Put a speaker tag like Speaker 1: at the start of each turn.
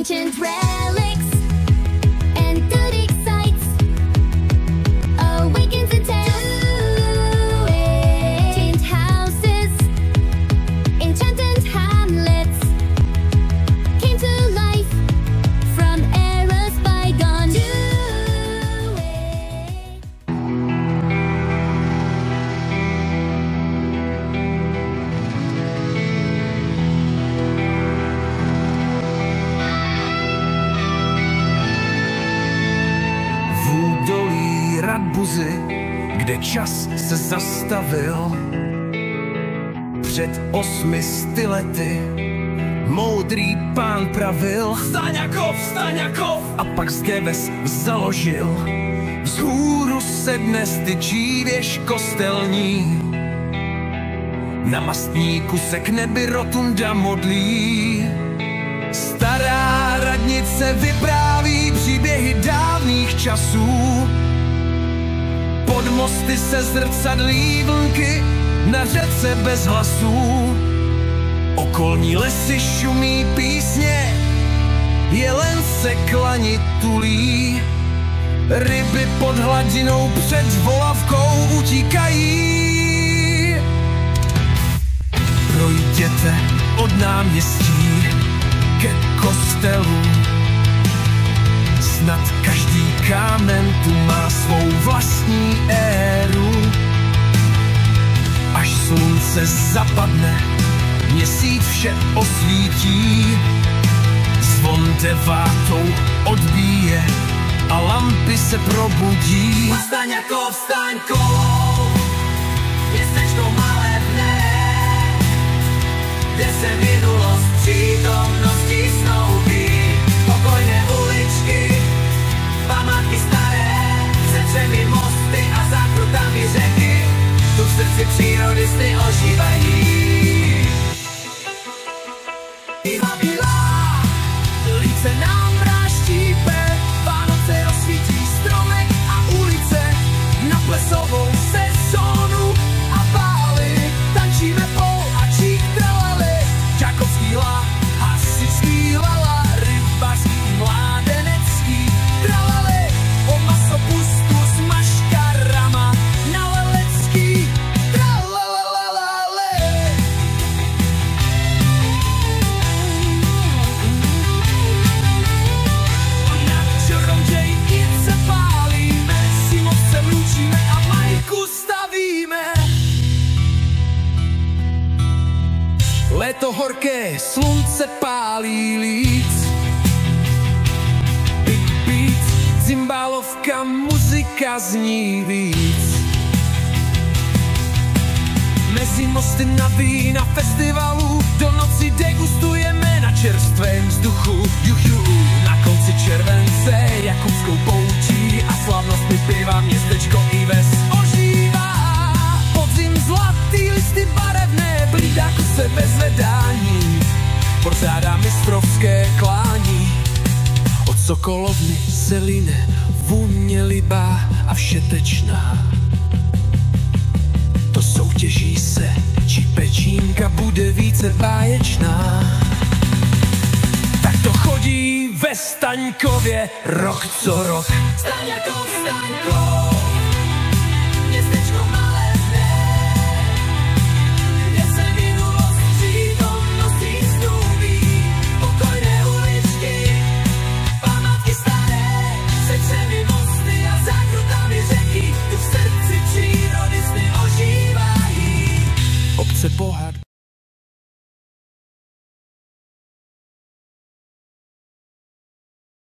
Speaker 1: ancient relics and goodic sights awakens a tale. Ancient houses, enchanted hamlets came to life from eras bygone.
Speaker 2: Radbuzy, kde čas se zastavil. Před 800 lety moudrý pán pravil: Staňakov, a pak Zgeves založil. Vzhůru se dnes tyčí věž kostelní, na mastníku se k nebi rotunda modlí. Stará radnice vypráví příběhy dávných časů. Pod mosty se zrcadlí vlnky na řece bez hlasů. Okolní lesy šumí písně, jelen se klani tulí. Ryby pod hladinou před volavkou utíkají. Projděte od náměstí ke kostelu, snad každý kámen tu má svou vlastní éru. Až slunce zapadne, měsíc vše osvítí. Zvon 9 odbíje a lampy se probudí.
Speaker 3: Staňakov, městečko malebné, kde se minulost přítomností snoubí. Pokojné uličky, památky staré, se 3 mosty a zákrutami řeky, tu v srdci přírody sny ožívají. Zima bílá, líce nám mráz štípe, Vánoce rozsvítí stromek a ulice na plesovou sezónu a bály. Tančíme pol a čík tralali, žákovský lá, hasičský lala, rybařský, mládenecký tralali, o masopustu s maškarama na lelecký tralalalale. Na čarodějky se pálíme, si mocem ručíme a majku stavíme.
Speaker 2: Léto horké, slunce pálí líc. Beat, cymbálovka, muzika zní víc. Mezi mosty na vína festivalu do noci degustujeme na čerstvém vzduchu. Na konci července jakubskou poutí a slavnostmi piva městečko i ves ožívá. Podzim zlatý listy barevné, blídáku se bez zvedání pořádá mistrovské klání. Od sokolovny se line vůně libá a všetečná. To soutěží se, či pečínka bude více báječná. Tak to chodí ve Staňkově rok co rok.
Speaker 3: Staňakov, městečko malebné, kde se minulost přítomností snoubí. Pokojné uličky, památky staré, se 3 mosty a zákrutami řeky, tu v srdci přírody sny ožívají.
Speaker 2: Obce bohat